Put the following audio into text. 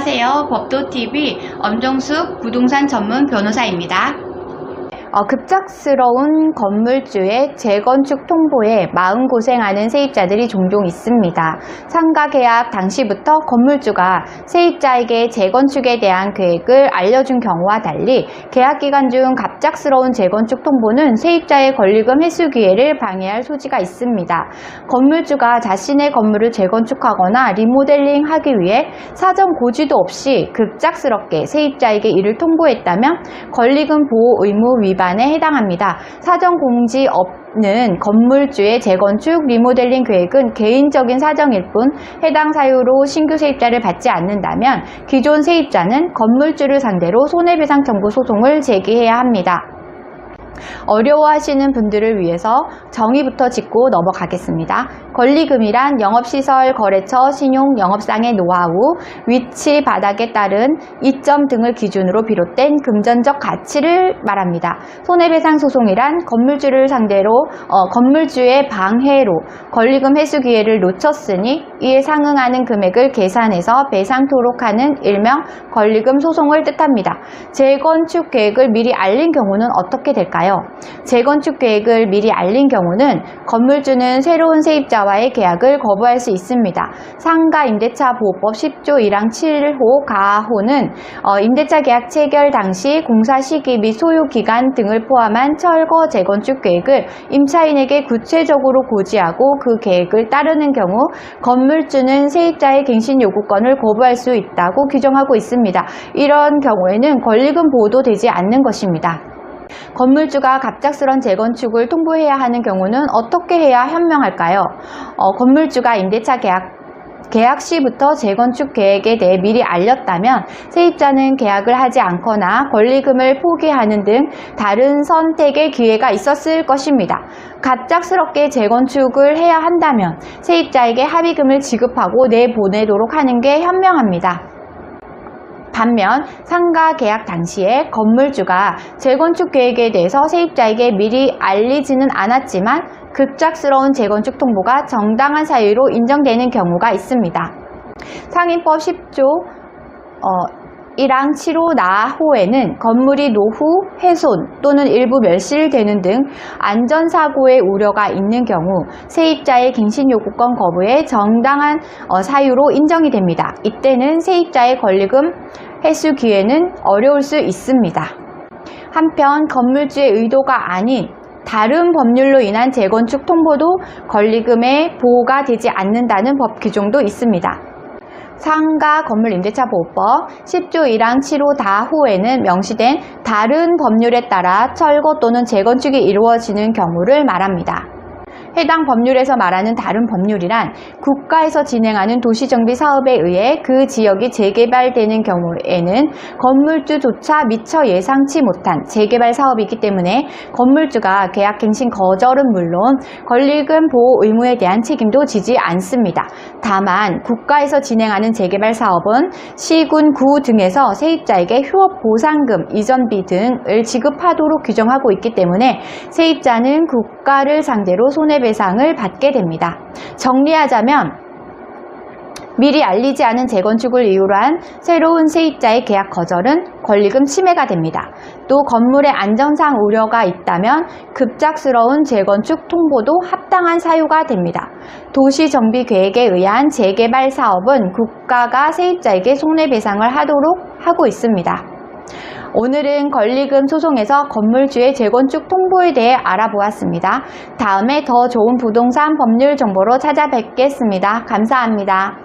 안녕하세요. 법도TV 엄정숙 부동산 전문 변호사입니다. 급작스러운 건물주의 재건축 통보에 마음고생하는 세입자들이 종종 있습니다. 상가 계약 당시부터 건물주가 세입자에게 재건축에 대한 계획을 알려준 경우와 달리 계약기간 중 갑작스러운 재건축 통보는 세입자의 권리금 회수 기회를 방해할 소지가 있습니다. 건물주가 자신의 건물을 재건축하거나 리모델링 하기 위해 사전 고지도 없이 급작스럽게 세입자에게 이를 통보했다면 권리금 보호 의무 위반에 해당합니다. 사전 공지 없는 건물주의 재건축, 리모델링 계획은 개인적인 사정일 뿐 해당 사유로 신규 세입자를 받지 않는다면 기존 세입자는 건물주를 상대로 손해배상 청구 소송을 제기해야 합니다. 어려워하시는 분들을 위해서 정의부터 짚고 넘어가겠습니다. 권리금이란 영업시설, 거래처, 신용, 영업상의 노하우, 위치, 바닥에 따른 이점 등을 기준으로 비롯된 금전적 가치를 말합니다. 손해배상 소송이란 건물주를 상대로 건물주의 방해로 권리금 회수 기회를 놓쳤으니 이에 상응하는 금액을 계산해서 배상토록 하는 일명 권리금 소송을 뜻합니다. 재건축 계획을 미리 알린 경우는 어떻게 될까요? 재건축 계획을 미리 알린 경우는 건물주는 새로운 세입자와의 계약을 거부할 수 있습니다. 상가임대차보호법 10조 1항 7호 가호는 임대차 계약 체결 당시 공사 시기 및 소요기간 등을 포함한 철거 재건축 계획을 임차인에게 구체적으로 고지하고 그 계획을 따르는 경우 건물주는 세입자의 갱신 요구권을 거부할 수 있다고 규정하고 있습니다. 이런 경우에는 권리금 보호도 되지 않는 것입니다. 건물주가 갑작스런 재건축을 통보해야 하는 경우는 어떻게 해야 현명할까요? 건물주가 임대차 계약 시부터 재건축 계획에 대해 미리 알렸다면 세입자는 계약을 하지 않거나 권리금을 포기하는 등 다른 선택의 기회가 있었을 것입니다. 갑작스럽게 재건축을 해야 한다면 세입자에게 합의금을 지급하고 내보내도록 하는 게 현명합니다. 반면 상가 계약 당시에 건물주가 재건축 계획에 대해서 세입자에게 미리 알리지는 않았지만 급작스러운 재건축 통보가 정당한 사유로 인정되는 경우가 있습니다. 상인법 10조 1항 7호 나호에는 건물이 노후, 훼손 또는 일부 멸실되는 등 안전사고의 우려가 있는 경우 세입자의 갱신요구권 거부에 정당한 사유로 인정이 됩니다. 이때는 세입자의 권리금 회수 기회는 어려울 수 있습니다. 한편 건물주의 의도가 아닌 다른 법률로 인한 재건축 통보도 권리금의 보호가 되지 않는다는 법 규정도 있습니다. 상가 건물임대차보호법 10조 1항 7호 다호에는 명시된 다른 법률에 따라 철거 또는 재건축이 이루어지는 경우를 말합니다. 해당 법률에서 말하는 다른 법률이란 국가에서 진행하는 도시정비 사업에 의해 그 지역이 재개발되는 경우에는 건물주조차 미처 예상치 못한 재개발 사업이기 때문에 건물주가 계약갱신 거절은 물론 권리금 보호 의무에 대한 책임도 지지 않습니다. 다만 국가에서 진행하는 재개발 사업은 시군, 구 등에서 세입자에게 휴업 보상금, 이전비 등을 지급하도록 규정하고 있기 때문에 세입자는 국가를 상대로 손해배상을 받게 됩니다. 정리하자면 미리 알리지 않은 재건축을 이유로 한 새로운 세입자의 계약 거절은 권리금 침해가 됩니다. 또 건물의 안전상 우려가 있다면 급작스러운 재건축 통보도 합당한 사유가 됩니다. 도시정비계획에 의한 재개발 사업은 국가가 세입자에게 손해배상을 하도록 하고 있습니다. 오늘은 권리금 소송에서 건물주의 재건축 통보에 대해 알아보았습니다. 다음에 더 좋은 부동산 법률 정보로 찾아뵙겠습니다. 감사합니다.